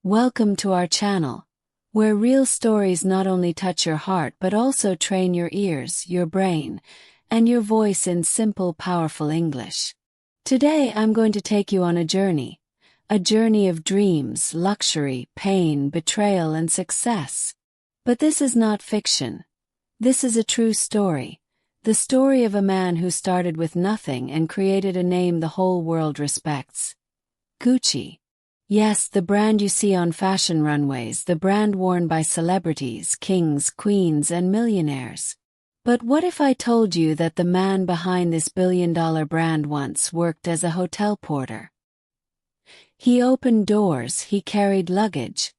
Welcome to our channel, where real stories not only touch your heart but also train your ears, your brain, and your voice in simple, powerful English. Today I'm going to take you on a journey of dreams, luxury, pain, betrayal, and success. But this is not fiction. This is a true story. The story of a man who started with nothing and created a name the whole world respects. Gucci. Yes, the brand you see on fashion runways, the brand worn by celebrities, kings, queens, and millionaires. But what if I told you that the man behind this billion-dollar brand once worked as a hotel porter? He opened doors, he carried luggage.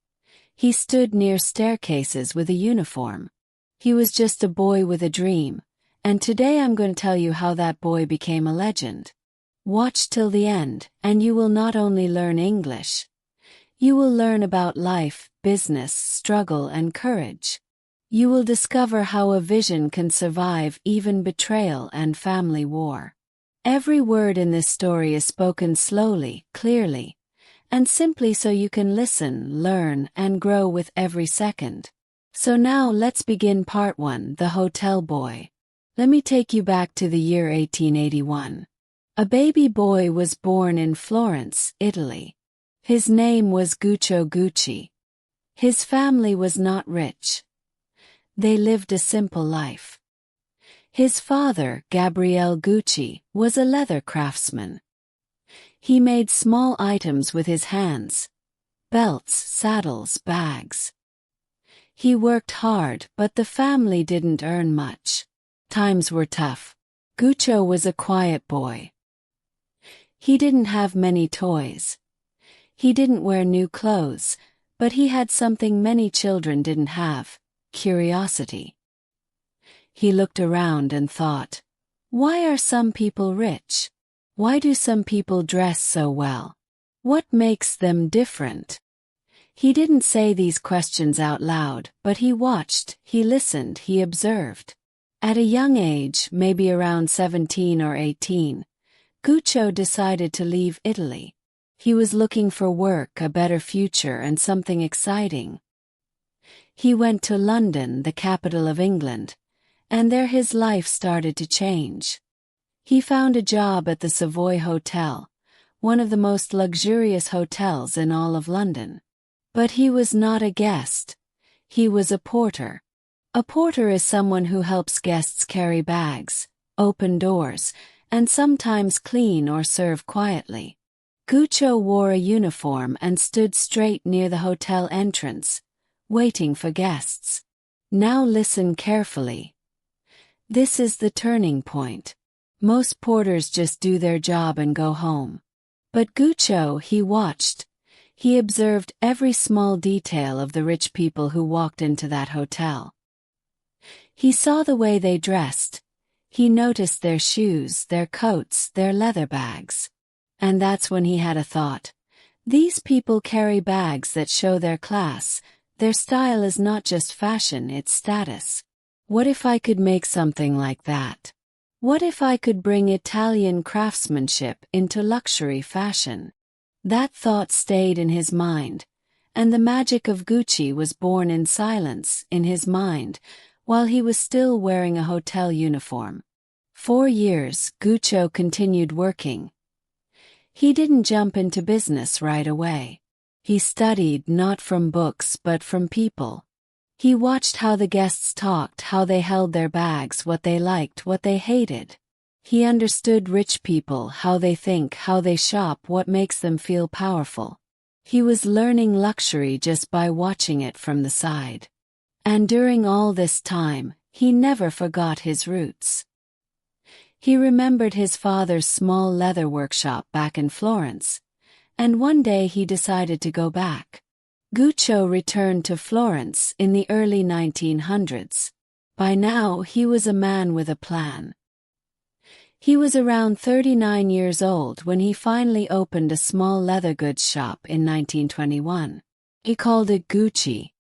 He stood near staircases with a uniform. He was just a boy with a dream, and today I'm going to tell you how that boy became a legend. Watch till the end, and you will not only learn English. You will learn about life, business, struggle, and courage. You will discover how a vision can survive even betrayal and family war. Every word in this story is spoken slowly, clearly, and simply so you can listen, learn, and grow with every second. So now let's begin part 1, The Hotel Boy. Let me take you back to the year 1881. A baby boy was born in Florence, Italy. His name was Guccio Gucci. His family was not rich. They lived a simple life. His father, Gabriele Gucci, was a leather craftsman. He made small items with his hands: belts, saddles, bags. He worked hard, but the family didn't earn much. Times were tough. Guccio was a quiet boy. He didn't have many toys. He didn't wear new clothes, but he had something many children didn't have: curiosity. He looked around and thought, why are some people rich? Why do some people dress so well? What makes them different? He didn't say these questions out loud, but he watched, he listened, he observed. At a young age, maybe around 17 or 18, Guccio decided to leave Italy. He was looking for work, a better future, and something exciting. He went to London, the capital of England, and there his life started to change. He found a job at the Savoy Hotel, one of the most luxurious hotels in all of London. But he was not a guest. He was a porter. A porter is someone who helps guests carry bags, open doors, and sometimes clean or serve quietly. Guccio wore a uniform and stood straight near the hotel entrance, waiting for guests. Now listen carefully. This is the turning point. Most porters just do their job and go home. But Guccio, he watched. He observed every small detail of the rich people who walked into that hotel. He saw the way they dressed. He noticed their shoes, their coats, their leather bags. And that's when he had a thought. These people carry bags that show their class. Their style is not just fashion, it's status. What if I could make something like that? What if I could bring Italian craftsmanship into luxury fashion? That thought stayed in his mind, and the magic of Gucci was born in silence, in his mind, while he was still wearing a hotel uniform. 4 years, Guccio continued working. He didn't jump into business right away. He studied not from books but from people. He watched how the guests talked, how they held their bags, what they liked, what they hated. He understood rich people, how they think, how they shop, what makes them feel powerful. He was learning luxury just by watching it from the side. And during all this time, he never forgot his roots. He remembered his father's small leather workshop back in Florence, and one day he decided to go back. Guccio returned to Florence in the early 1900s. By now, he was a man with a plan. He was around 39 years old when he finally opened a small leather goods shop in 1921. He called it Gucci.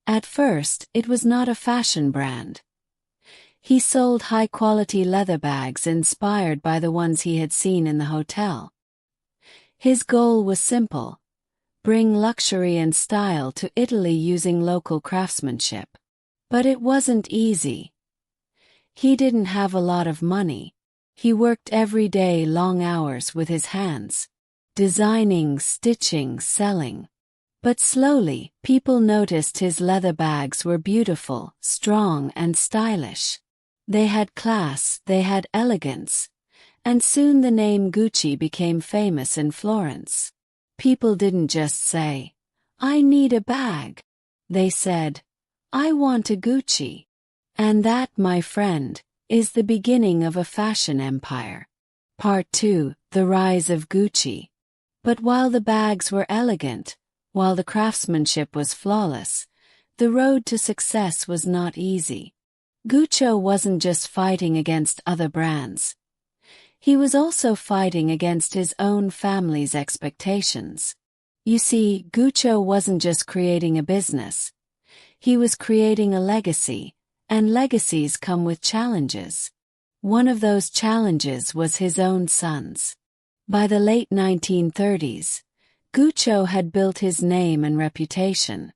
At first, it was not a fashion brand. He sold high-quality leather bags inspired by the ones he had seen in the hotel. His goal was simple: bring luxury and style to Italy using local craftsmanship. But it wasn't easy. He didn't have a lot of money. He worked every day long hours with his hands, designing, stitching, selling. But slowly, people noticed his leather bags were beautiful, strong, and stylish. They had class, they had elegance, and soon the name Gucci became famous in Florence. People didn't just say, "I need a bag." They said, "I want a Gucci." And that, my friend, is the beginning of a fashion empire. Part 2, The Rise of Gucci. But while the bags were elegant, while the craftsmanship was flawless, the road to success was not easy. Gucci wasn't just fighting against other brands. He was also fighting against his own family's expectations. You see, Gucci wasn't just creating a business. He was creating a legacy, and legacies come with challenges. One of those challenges was his own sons. By the late 1930s, Gucci had built his name and reputation.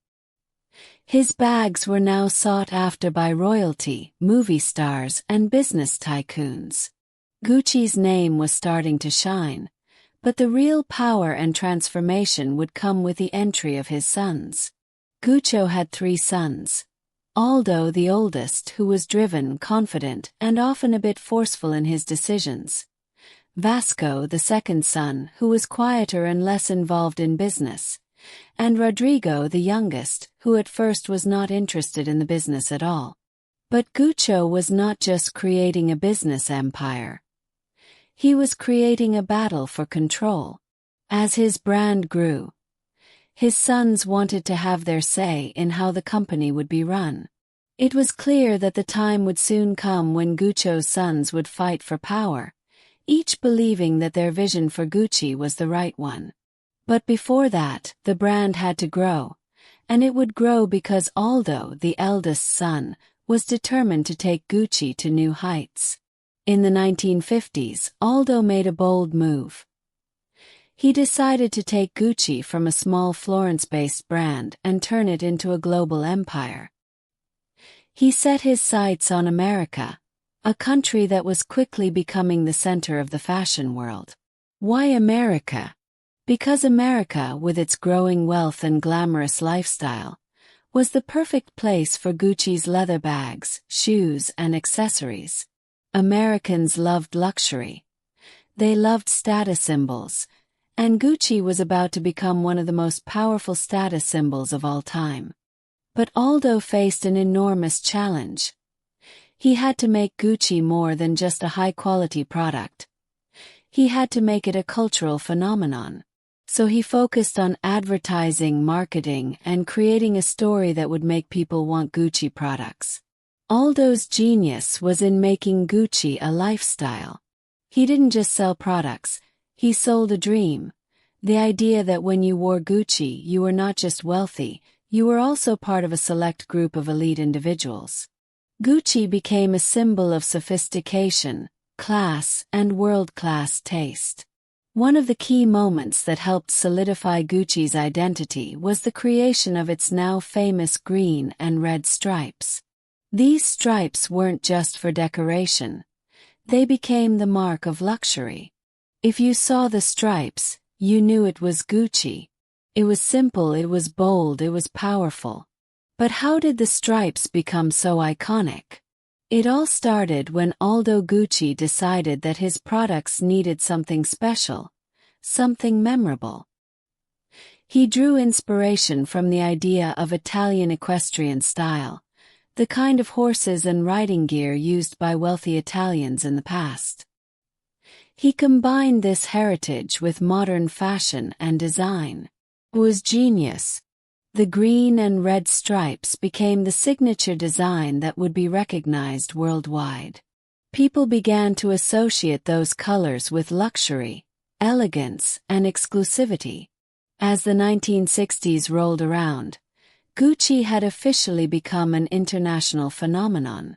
His bags were now sought after by royalty, movie stars, and business tycoons. Gucci's name was starting to shine, but the real power and transformation would come with the entry of his sons. Gucci had 3 sons. Aldo, the oldest, who was driven, confident, and often a bit forceful in his decisions. Vasco, the second son, who was quieter and less involved in business. And Rodrigo, the youngest, who at first was not interested in the business at all. But Gucci was not just creating a business empire. He was creating a battle for control. As his brand grew, his sons wanted to have their say in how the company would be run. It was clear that the time would soon come when Gucci's sons would fight for power, each believing that their vision for Gucci was the right one. But before that, the brand had to grow, and it would grow because Aldo, the eldest son, was determined to take Gucci to new heights. In the 1950s, Aldo made a bold move. He decided to take Gucci from a small Florence-based brand and turn it into a global empire. He set his sights on America, a country that was quickly becoming the center of the fashion world. Why America? Because America, with its growing wealth and glamorous lifestyle, was the perfect place for Gucci's leather bags, shoes, and accessories. Americans loved luxury. They loved status symbols, and Gucci was about to become one of the most powerful status symbols of all time. But Aldo faced an enormous challenge. He had to make Gucci more than just a high-quality product. He had to make it a cultural phenomenon. So he focused on advertising, marketing, and creating a story that would make people want Gucci products. Aldo's genius was in making Gucci a lifestyle. He didn't just sell products, he sold a dream. The idea that when you wore Gucci, you were not just wealthy, you were also part of a select group of elite individuals. Gucci became a symbol of sophistication, class, and world-class taste. One of the key moments that helped solidify Gucci's identity was the creation of its now famous green and red stripes. These stripes weren't just for decoration. They became the mark of luxury. If you saw the stripes, you knew it was Gucci. It was simple, it was bold, it was powerful. But how did the stripes become so iconic? It all started when Aldo Gucci decided that his products needed something special, something memorable. He drew inspiration from the idea of Italian equestrian style, the kind of horses and riding gear used by wealthy Italians in the past. He combined this heritage with modern fashion and design. It was genius. The green and red stripes became the signature design that would be recognized worldwide. People began to associate those colors with luxury, elegance, and exclusivity. As the 1960s rolled around, Gucci had officially become an international phenomenon.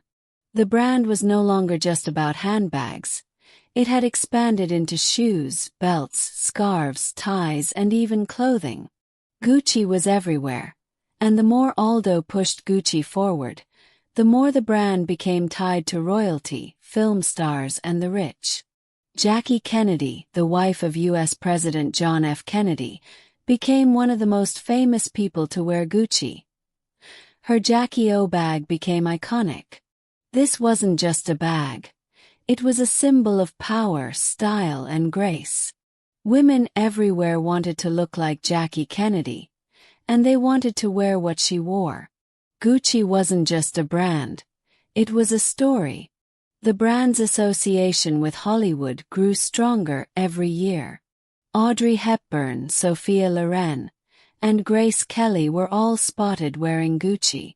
The brand was no longer just about handbags. It had expanded into shoes, belts, scarves, ties, and even clothing. Gucci was everywhere, and the more Aldo pushed Gucci forward, the more the brand became tied to royalty, film stars, and the rich. Jackie Kennedy, the wife of U.S. President John F. Kennedy, became one of the most famous people to wear Gucci. Her Jackie O bag became iconic. This wasn't just a bag. It was a symbol of power, style, and grace. Women everywhere wanted to look like Jackie Kennedy, and they wanted to wear what she wore. Gucci wasn't just a brand. It was a story. The brand's association with Hollywood grew stronger every year. Audrey Hepburn, Sophia Loren, and Grace Kelly were all spotted wearing Gucci.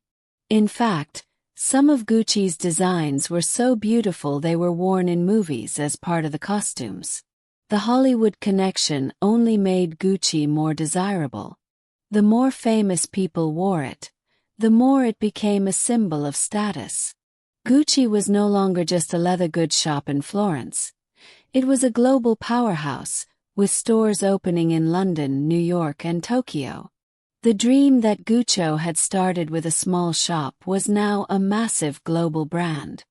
In fact, some of Gucci's designs were so beautiful they were worn in movies as part of the costumes. The Hollywood connection only made Gucci more desirable. The more famous people wore it, the more it became a symbol of status. Gucci was no longer just a leather goods shop in Florence. It was a global powerhouse, with stores opening in London, New York, and Tokyo. The dream that Gucci had started with a small shop was now a massive global brand.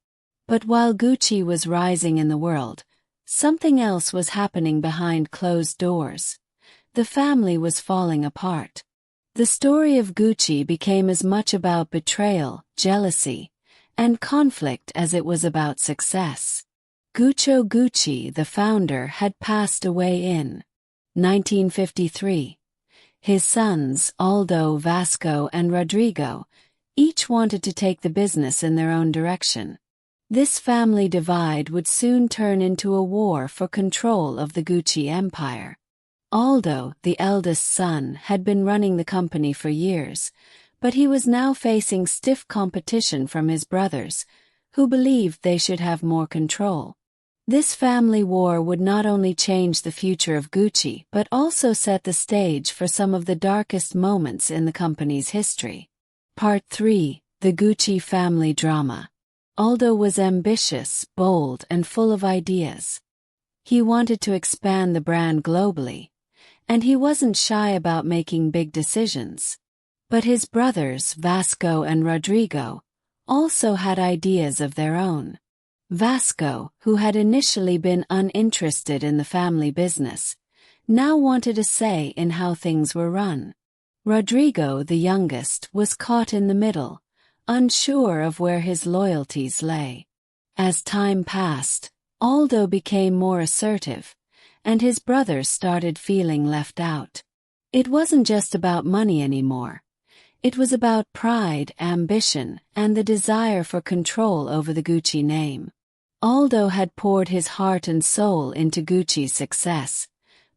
But while Gucci was rising in the world, something else was happening behind closed doors. The family was falling apart. The story of Gucci became as much about betrayal, jealousy, and conflict as it was about success. Guccio Gucci, the founder, had passed away in 1953. His sons, Aldo, Vasco, and Rodrigo, each wanted to take the business in their own direction. This family divide would soon turn into a war for control of the Gucci empire. Aldo, the eldest son, had been running the company for years, but he was now facing stiff competition from his brothers, who believed they should have more control. This family war would not only change the future of Gucci but also set the stage for some of the darkest moments in the company's history. Part 3: The Gucci Family Drama. Aldo was ambitious, bold, and full of ideas. He wanted to expand the brand globally, and he wasn't shy about making big decisions. But his brothers, Vasco and Rodrigo, also had ideas of their own. Vasco, who had initially been uninterested in the family business, now wanted a say in how things were run. Rodrigo, the youngest, was caught in the middle, unsure of where his loyalties lay. As time passed, Aldo became more assertive, and his brothers started feeling left out. It wasn't just about money anymore. It was about pride, ambition, and the desire for control over the Gucci name. Aldo had poured his heart and soul into Gucci's success,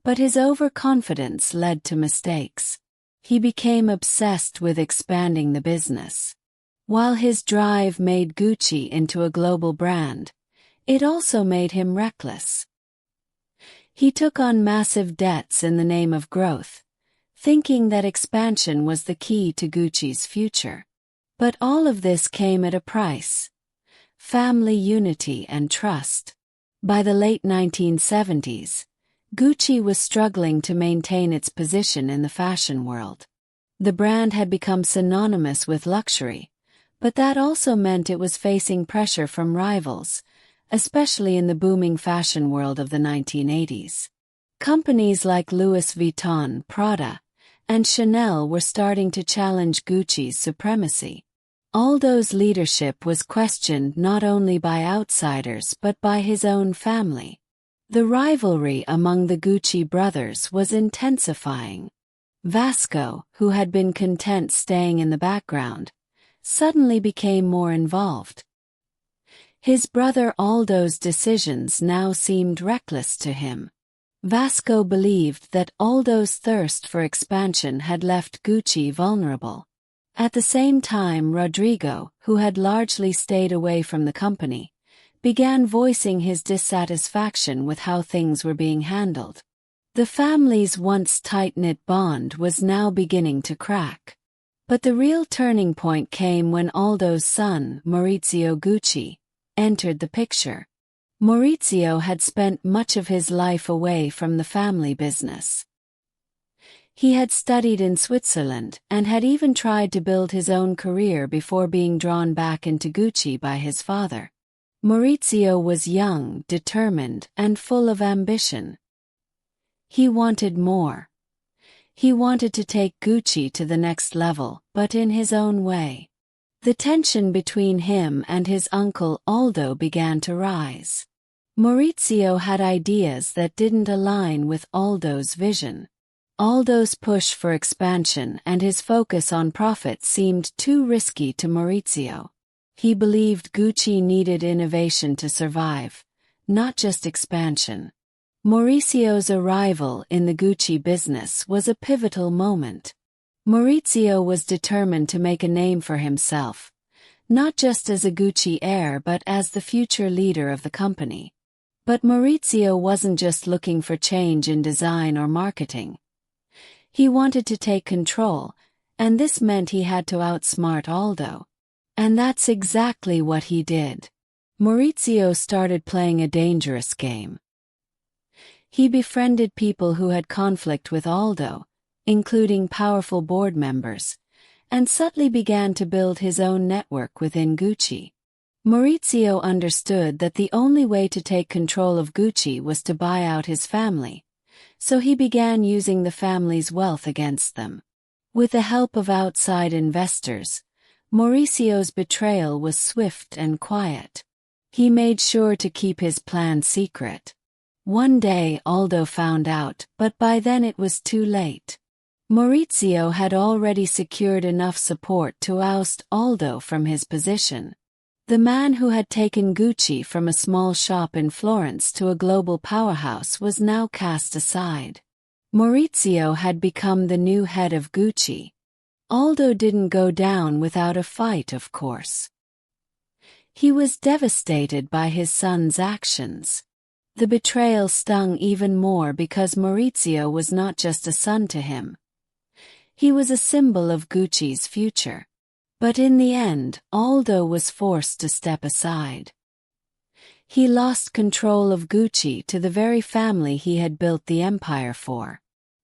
but his overconfidence led to mistakes. He became obsessed with expanding the business. While his drive made Gucci into a global brand, it also made him reckless. He took on massive debts in the name of growth, thinking that expansion was the key to Gucci's future. But all of this came at a price: family unity and trust. By the late 1970s, Gucci was struggling to maintain its position in the fashion world. The brand had become synonymous with luxury, but that also meant it was facing pressure from rivals, especially in the booming fashion world of the 1980s. Companies like Louis Vuitton, Prada, and Chanel were starting to challenge Gucci's supremacy. Aldo's leadership was questioned not only by outsiders but by his own family. The rivalry among the Gucci brothers was intensifying. Vasco, who had been content staying in the background, suddenly became more involved. His brother Aldo's decisions now seemed reckless to him. Vasco believed that Aldo's thirst for expansion had left Gucci vulnerable. At the same time, Rodrigo, who had largely stayed away from the company, began voicing his dissatisfaction with how things were being handled. The family's once tight-knit bond was now beginning to crack. But the real turning point came when Aldo's son, Maurizio Gucci, entered the picture. Maurizio had spent much of his life away from the family business. He had studied in Switzerland and had even tried to build his own career before being drawn back into Gucci by his father. Maurizio was young, determined, and full of ambition. He wanted more. He wanted to take Gucci to the next level, but in his own way. The tension between him and his uncle Aldo began to rise. Maurizio had ideas that didn't align with Aldo's vision. Aldo's push for expansion and his focus on profit seemed too risky to Maurizio. He believed Gucci needed innovation to survive, not just expansion. Maurizio's arrival in the Gucci business was a pivotal moment. Maurizio was determined to make a name for himself, not just as a Gucci heir but as the future leader of the company. But Maurizio wasn't just looking for change in design or marketing. He wanted to take control, and this meant he had to outsmart Aldo. And that's exactly what he did. Maurizio started playing a dangerous game. He befriended people who had conflict with Aldo, including powerful board members, and subtly began to build his own network within Gucci. Maurizio understood that the only way to take control of Gucci was to buy out his family, so he began using the family's wealth against them. With the help of outside investors, Mauricio's betrayal was swift and quiet. He made sure to keep his plan secret. One day Aldo found out, but by then it was too late. Maurizio had already secured enough support to oust Aldo from his position. The man who had taken Gucci from a small shop in Florence to a global powerhouse was now cast aside. Maurizio had become the new head of Gucci. Aldo didn't go down without a fight, of course. He was devastated by his son's actions. The betrayal stung even more because Maurizio was not just a son to him. He was a symbol of Gucci's future. But in the end, Aldo was forced to step aside. He lost control of Gucci to the very family he had built the empire for.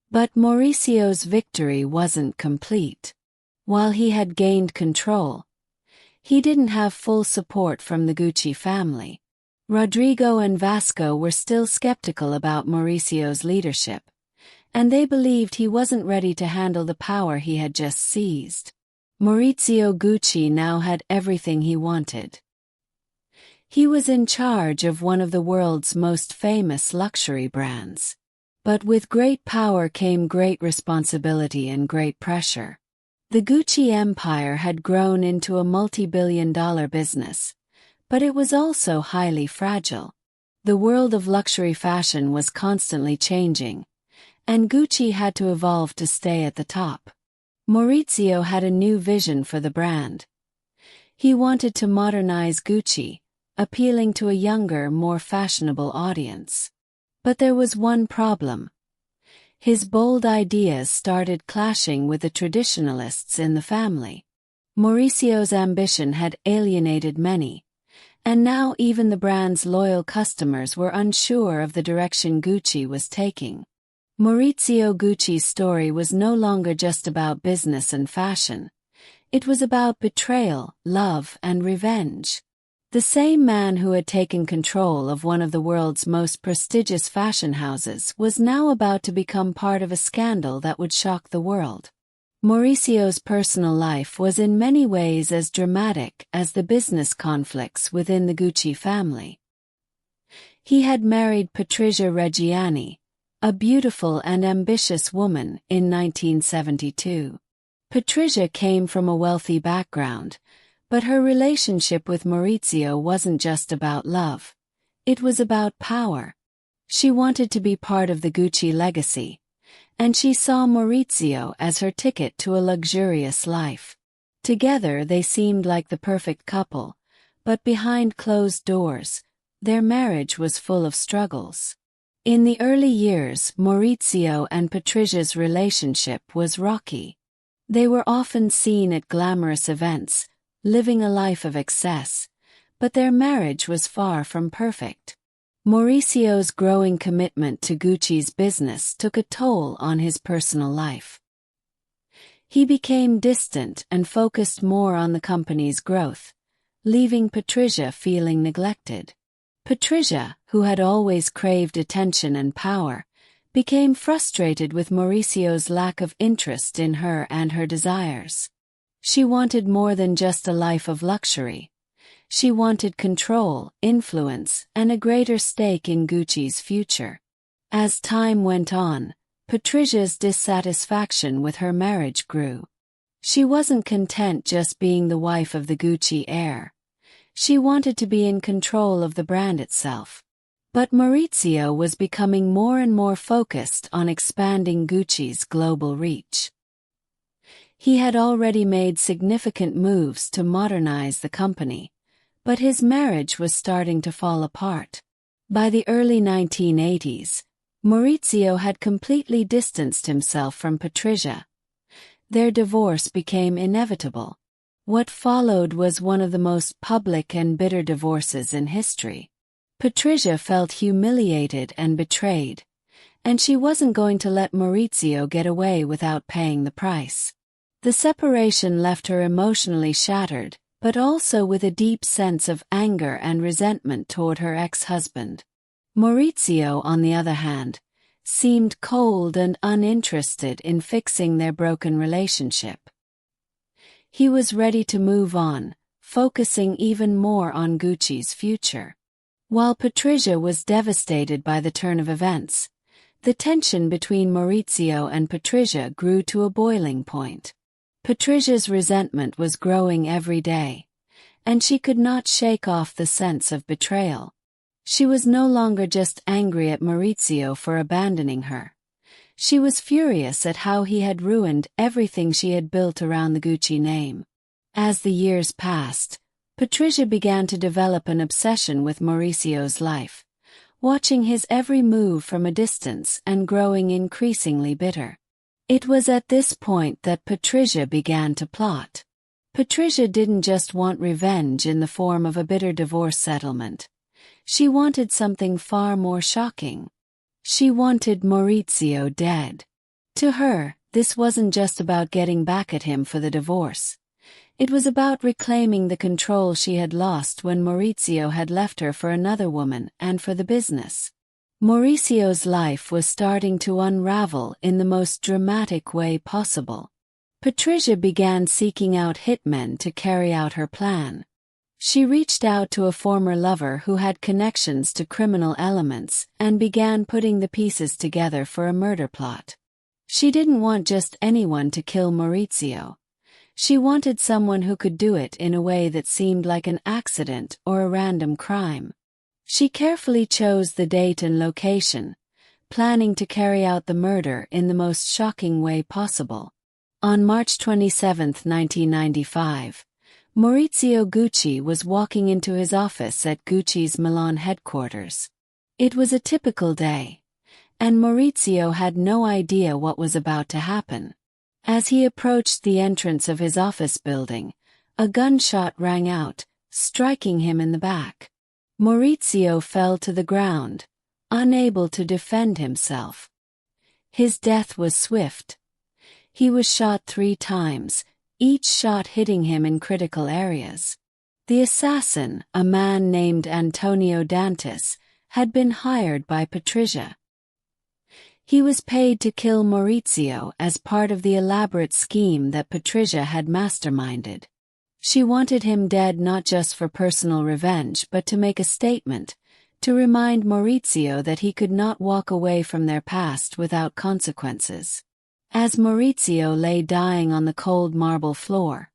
But Mauricio's victory wasn't complete. While he had gained control, he didn't have full support from the Gucci family. Rodrigo and Vasco were still skeptical about Mauricio's leadership, and they believed he wasn't ready to handle the power he had just seized. Maurizio Gucci now had everything he wanted. He was in charge of one of the world's most famous luxury brands. But with great power came great responsibility and great pressure. The Gucci empire had grown into a multi-billion-dollar business, but it was also highly fragile. The world of luxury fashion was constantly changing, and Gucci had to evolve to stay at the top. Maurizio had a new vision for the brand. He wanted to modernize Gucci, appealing to a younger, more fashionable audience. But there was one problem. His bold ideas started clashing with the traditionalists in the family. Mauricio's ambition had alienated many, and now even the brand's loyal customers were unsure of the direction Gucci was taking. Maurizio Gucci's story was no longer just about business and fashion. It was about betrayal, love, and revenge. The same man who had taken control of one of the world's most prestigious fashion houses was now about to become part of a scandal that would shock the world. Mauricio's personal life was in many ways as dramatic as the business conflicts within the Gucci family. He had married Patricia Reggiani, a beautiful and ambitious woman, in 1972. Patricia came from a wealthy background, but her relationship with Maurizio wasn't just about love. It was about power. She wanted to be part of the Gucci legacy, and she saw Maurizio as her ticket to a luxurious life. Together they seemed like the perfect couple, but behind closed doors, their marriage was full of struggles. In the early years, Maurizio and Patricia's relationship was rocky. They were often seen at glamorous events, living a life of excess, but their marriage was far from perfect. Mauricio's growing commitment to Gucci's business took a toll on his personal life. He became distant and focused more on the company's growth, leaving Patricia feeling neglected. Patricia, who had always craved attention and power, became frustrated with Mauricio's lack of interest in her and her desires. She wanted more than just a life of luxury. She wanted control, influence, and a greater stake in Gucci's future. As time went on, Patricia's dissatisfaction with her marriage grew. She wasn't content just being the wife of the Gucci heir. She wanted to be in control of the brand itself. But Maurizio was becoming more and more focused on expanding Gucci's global reach. He had already made significant moves to modernize the company, but his marriage was starting to fall apart. By the early 1980s, Maurizio had completely distanced himself from Patricia. Their divorce became inevitable. What followed was one of the most public and bitter divorces in history. Patricia felt humiliated and betrayed, and she wasn't going to let Maurizio get away without paying the price. The separation left her emotionally shattered, but also with a deep sense of anger and resentment toward her ex-husband. Maurizio, on the other hand, seemed cold and uninterested in fixing their broken relationship. He was ready to move on, focusing even more on Gucci's future. While Patricia was devastated by the turn of events, the tension between Maurizio and Patricia grew to a boiling point. Patricia's resentment was growing every day, and she could not shake off the sense of betrayal. She was no longer just angry at Maurizio for abandoning her. She was furious at how he had ruined everything she had built around the Gucci name. As the years passed, Patricia began to develop an obsession with Mauricio's life, watching his every move from a distance and growing increasingly bitter. It was at this point that Patricia began to plot. Patricia didn't just want revenge in the form of a bitter divorce settlement. She wanted something far more shocking. She wanted Maurizio dead. To her, this wasn't just about getting back at him for the divorce. It was about reclaiming the control she had lost when Maurizio had left her for another woman and for the business. Mauricio's life was starting to unravel in the most dramatic way possible. Patricia began seeking out hitmen to carry out her plan. She reached out to a former lover who had connections to criminal elements and began putting the pieces together for a murder plot. She didn't want just anyone to kill Maurizio. She wanted someone who could do it in a way that seemed like an accident or a random crime. She carefully chose the date and location, planning to carry out the murder in the most shocking way possible. On March 27, 1995, Maurizio Gucci was walking into his office at Gucci's Milan headquarters. It was a typical day, and Maurizio had no idea what was about to happen. As he approached the entrance of his office building, a gunshot rang out, striking him in the back. Maurizio fell to the ground, unable to defend himself. His death was swift. He was shot 3 times, each shot hitting him in critical areas. The assassin, a man named Antonio Dantas, had been hired by Patricia. He was paid to kill Maurizio as part of the elaborate scheme that Patricia had masterminded. She wanted him dead not just for personal revenge but to make a statement, to remind Maurizio that he could not walk away from their past without consequences. As Maurizio lay dying on the cold marble floor,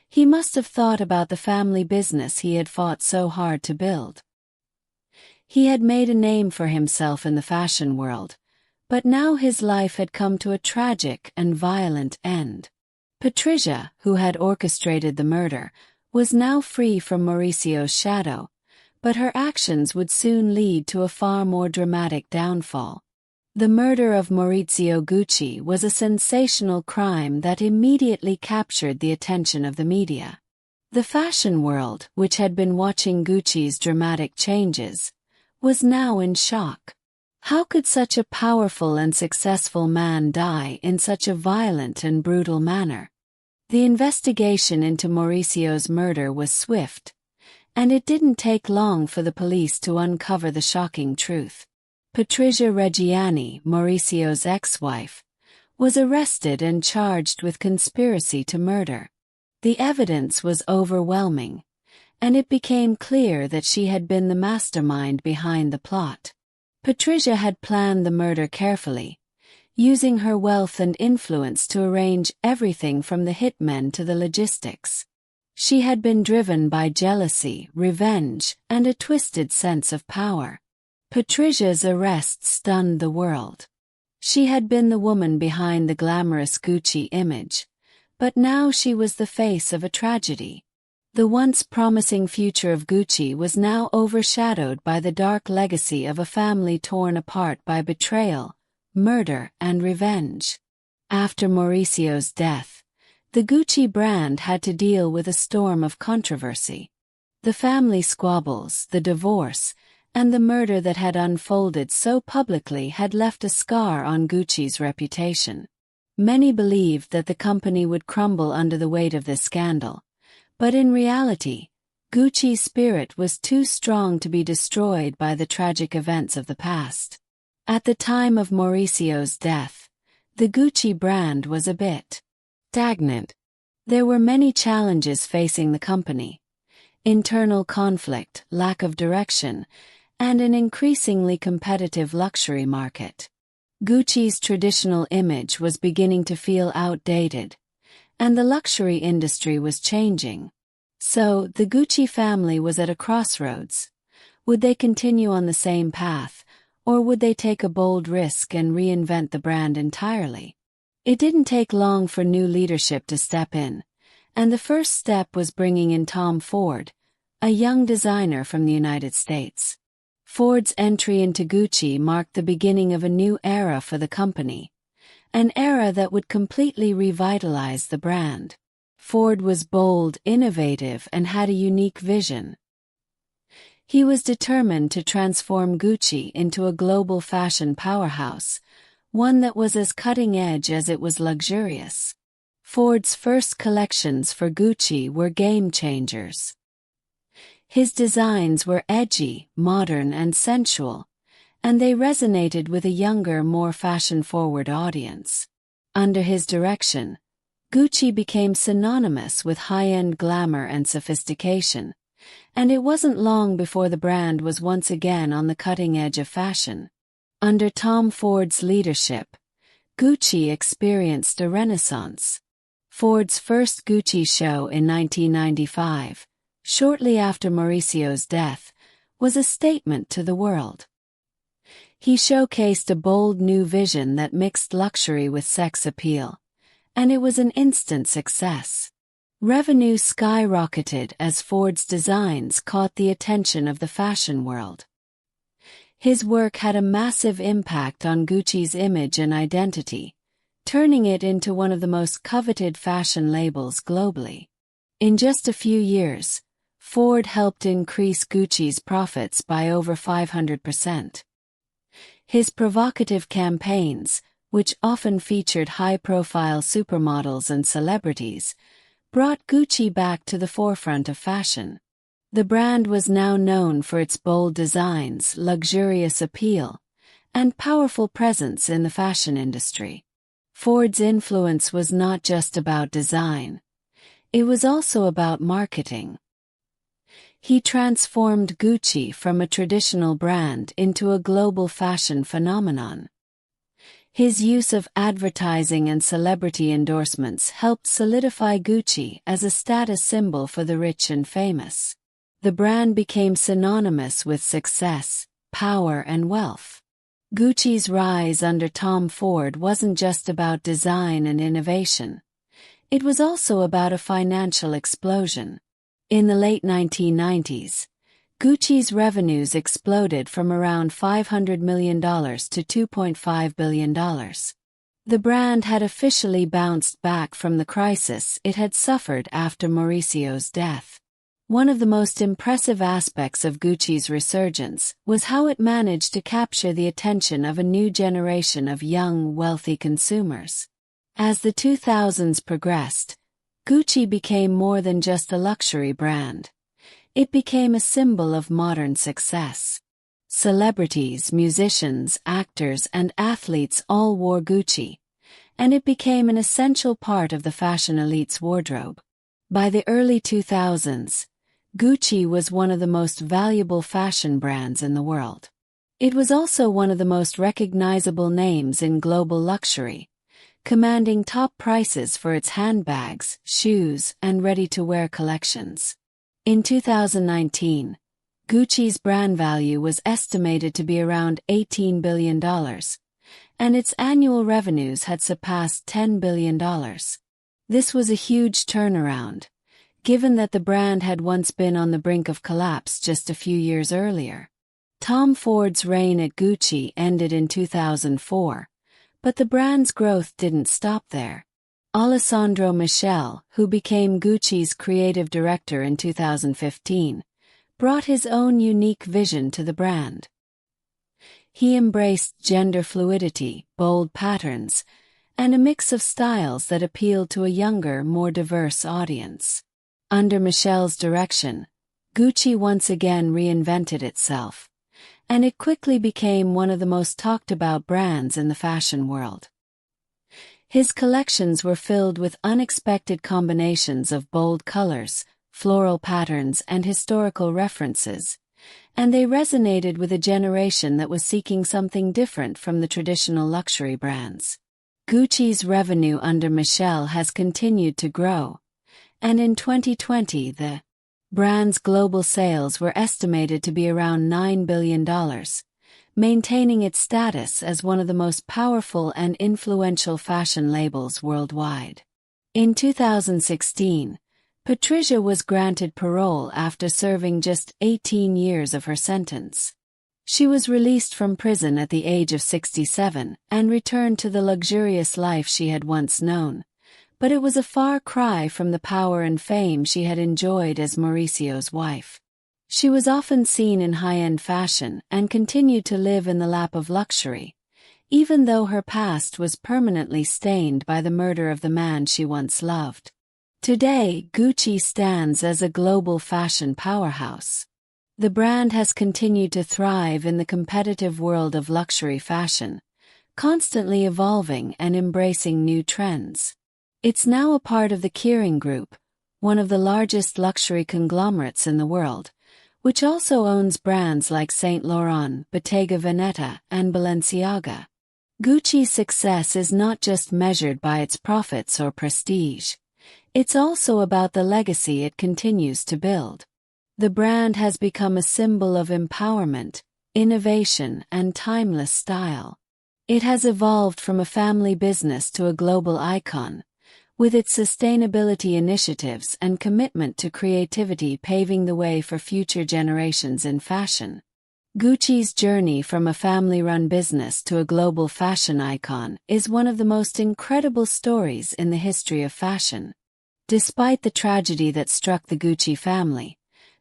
he must have thought about the family business he had fought so hard to build. He had made a name for himself in the fashion world, but now his life had come to a tragic and violent end. Patricia, who had orchestrated the murder, was now free from Mauricio's shadow, but her actions would soon lead to a far more dramatic downfall. The murder of Maurizio Gucci was a sensational crime that immediately captured the attention of the media. The fashion world, which had been watching Gucci's dramatic changes, was now in shock. How could such a powerful and successful man die in such a violent and brutal manner? The investigation into Mauricio's murder was swift, and it didn't take long for the police to uncover the shocking truth. Patricia Reggiani, Mauricio's ex-wife, was arrested and charged with conspiracy to murder. The evidence was overwhelming, and it became clear that she had been the mastermind behind the plot. Patricia had planned the murder carefully, using her wealth and influence to arrange everything from the hitmen to the logistics. She had been driven by jealousy, revenge, and a twisted sense of power. Patricia's arrest stunned the world. She had been the woman behind the glamorous Gucci image, but now she was the face of a tragedy. The once promising future of Gucci was now overshadowed by the dark legacy of a family torn apart by betrayal, murder, and revenge. After Mauricio's death, the Gucci brand had to deal with a storm of controversy. The family squabbles, the divorce, and the murder that had unfolded so publicly had left a scar on Gucci's reputation. Many believed that the company would crumble under the weight of this scandal, but in reality, Gucci's spirit was too strong to be destroyed by the tragic events of the past. At the time of Mauricio's death, the Gucci brand was a bit stagnant. There were many challenges facing the company: internal conflict, lack of direction, and an increasingly competitive luxury market. Gucci's traditional image was beginning to feel outdated, and the luxury industry was changing. So, the Gucci family was at a crossroads. Would they continue on the same path, or would they take a bold risk and reinvent the brand entirely? It didn't take long for new leadership to step in, and the first step was bringing in Tom Ford, a young designer from the United States. Ford's entry into Gucci marked the beginning of a new era for the company, an era that would completely revitalize the brand. Ford was bold, innovative, and had a unique vision. He was determined to transform Gucci into a global fashion powerhouse, one that was as cutting-edge as it was luxurious. Ford's first collections for Gucci were game-changers. His designs were edgy, modern, and sensual, and they resonated with a younger, more fashion-forward audience. Under his direction, Gucci became synonymous with high-end glamour and sophistication, and it wasn't long before the brand was once again on the cutting edge of fashion. Under Tom Ford's leadership, Gucci experienced a renaissance. Ford's first Gucci show in 1995, shortly after Mauricio's death, was a statement to the world. He showcased a bold new vision that mixed luxury with sex appeal, and it was an instant success. Revenue skyrocketed as Ford's designs caught the attention of the fashion world. His work had a massive impact on Gucci's image and identity, turning it into one of the most coveted fashion labels globally. In just a few years, Ford helped increase Gucci's profits by over 500%. His provocative campaigns, which often featured high-profile supermodels and celebrities, brought Gucci back to the forefront of fashion. The brand was now known for its bold designs, luxurious appeal, and powerful presence in the fashion industry. Ford's influence was not just about design. It was also about marketing. He transformed Gucci from a traditional brand into a global fashion phenomenon. His use of advertising and celebrity endorsements helped solidify Gucci as a status symbol for the rich and famous. The brand became synonymous with success, power, and wealth. Gucci's rise under Tom Ford wasn't just about design and innovation. It was also about a financial explosion. In the late 1990s, Gucci's revenues exploded from around $500 million to $2.5 billion. The brand had officially bounced back from the crisis it had suffered after Mauricio's death. One of the most impressive aspects of Gucci's resurgence was how it managed to capture the attention of a new generation of young, wealthy consumers. As the 2000s progressed, Gucci became more than just a luxury brand. It became a symbol of modern success. Celebrities, musicians, actors, and athletes all wore Gucci, and it became an essential part of the fashion elite's wardrobe. By the early 2000s, Gucci was one of the most valuable fashion brands in the world. It was also one of the most recognizable names in global luxury, commanding top prices for its handbags, shoes, and ready-to-wear collections. In 2019, Gucci's brand value was estimated to be around $18 billion, and its annual revenues had surpassed $10 billion. This was a huge turnaround, given that the brand had once been on the brink of collapse just a few years earlier. Tom Ford's reign at Gucci ended in 2004, but the brand's growth didn't stop there. Alessandro Michele, who became Gucci's creative director in 2015, brought his own unique vision to the brand. He embraced gender fluidity, bold patterns, and a mix of styles that appealed to a younger, more diverse audience. Under Michele's direction, Gucci once again reinvented itself, and it quickly became one of the most talked-about brands in the fashion world. His collections were filled with unexpected combinations of bold colors, floral patterns, and historical references, and they resonated with a generation that was seeking something different from the traditional luxury brands. Gucci's revenue under Michele has continued to grow, and in 2020 the brand's global sales were estimated to be around $9 billion, maintaining its status as one of the most powerful and influential fashion labels worldwide. In 2016, Patricia was granted parole after serving just 18 years of her sentence. She was released from prison at the age of 67 and returned to the luxurious life she had once known, but it was a far cry from the power and fame she had enjoyed as Mauricio's wife. She was often seen in high-end fashion and continued to live in the lap of luxury, even though her past was permanently stained by the murder of the man she once loved. Today, Gucci stands as a global fashion powerhouse. The brand has continued to thrive in the competitive world of luxury fashion, constantly evolving and embracing new trends. It's now a part of the Kering Group, one of the largest luxury conglomerates in the world, which also owns brands like Saint Laurent, Bottega Veneta, and Balenciaga. Gucci's success is not just measured by its profits or prestige. It's also about the legacy it continues to build. The brand has become a symbol of empowerment, innovation, and timeless style. It has evolved from a family business to a global icon, with its sustainability initiatives and commitment to creativity paving the way for future generations in fashion. Gucci's journey from a family-run business to a global fashion icon is one of the most incredible stories in the history of fashion. Despite the tragedy that struck the Gucci family,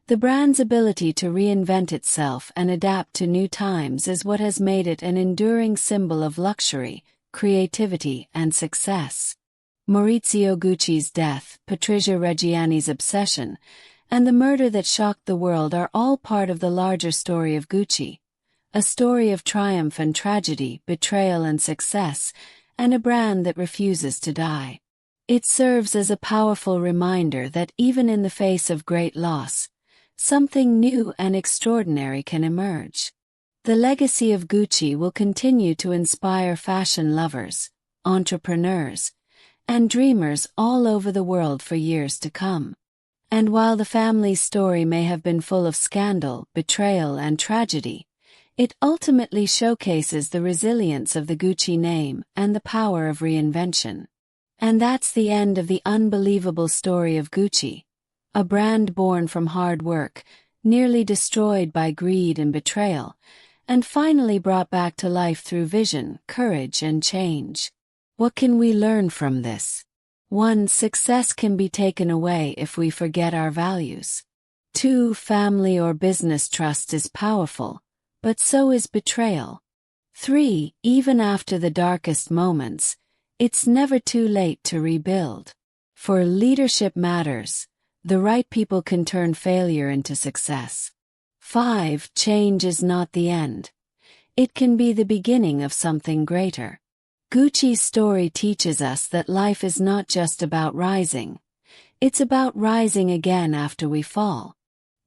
the brand's ability to reinvent itself and adapt to new times is what has made it an enduring symbol of luxury, creativity, and success. Maurizio Gucci's death, Patricia Reggiani's obsession, and the murder that shocked the world are all part of the larger story of Gucci, a story of triumph and tragedy, betrayal and success, and a brand that refuses to die. It serves as a powerful reminder that even in the face of great loss, something new and extraordinary can emerge. The legacy of Gucci will continue to inspire fashion lovers, entrepreneurs, and dreamers all over the world for years to come. And while the family's story may have been full of scandal, betrayal, and tragedy, it ultimately showcases the resilience of the Gucci name and the power of reinvention. And that's the end of the unbelievable story of Gucci, a brand born from hard work, nearly destroyed by greed and betrayal, and finally brought back to life through vision, courage, and change. What can we learn from this? 1. Success can be taken away if we forget our values. 2. Family or business trust is powerful, but so is betrayal. 3. Even after the darkest moments, it's never too late to rebuild. 4. Leadership matters. The right people can turn failure into success. 5. Change is not the end. It can be the beginning of something greater. Gucci's story teaches us that life is not just about rising. It's about rising again after we fall.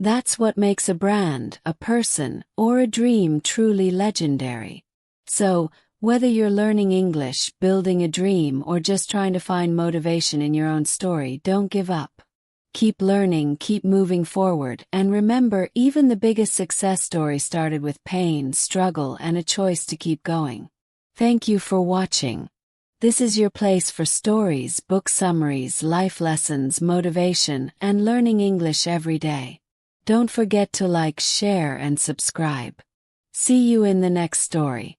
That's what makes a brand, a person, or a dream truly legendary. So, whether you're learning English, building a dream, or just trying to find motivation in your own story, don't give up. Keep learning, keep moving forward, and remember, even the biggest success story started with pain, struggle, and a choice to keep going. Thank you for watching. This is your place for stories, book summaries, life lessons, motivation, and learning English every day. Don't forget to like, share, and subscribe. See you in the next story.